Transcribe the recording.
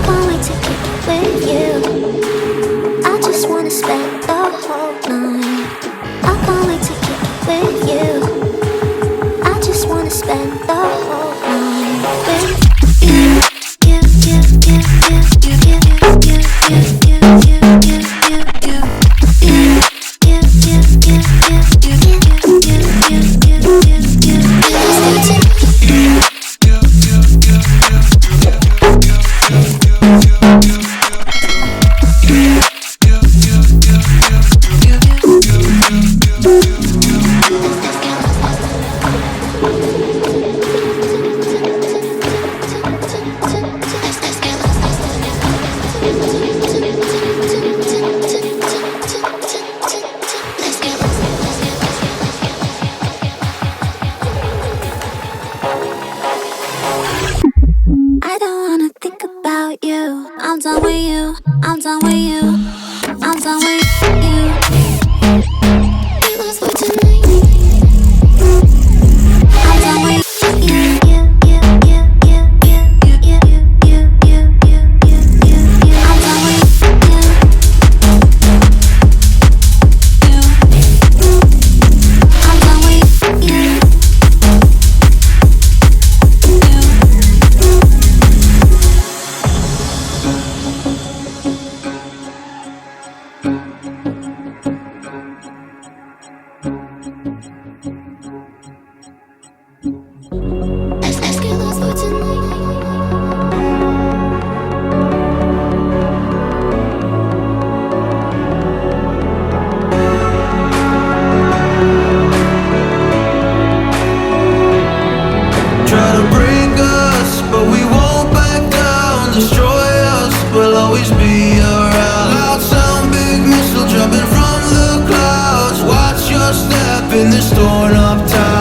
can't wait to kick it with you. I just wanna spend the whole night. I can't wait to kick it with you. I just wanna spend the whole night with you. You, you, you, you, you, you, you, you, you, you, you, you, you. You, you, you, you, you, you, you, you, you, you, you, you, you. I don't wanna think about you. I'm done with you. I'm done with you. I'm done with you. You lost for tonight. I'm done with you. You, you, you, you, you, you, you, you, you, you, you, you. I'm done with you. I'm done with you. Let's get lost for tonight. Try to break us, but we won't back down. Destroy us, we'll always be around. Loud sound, big missile jumping from the clouds. Watch your step in this torn up town.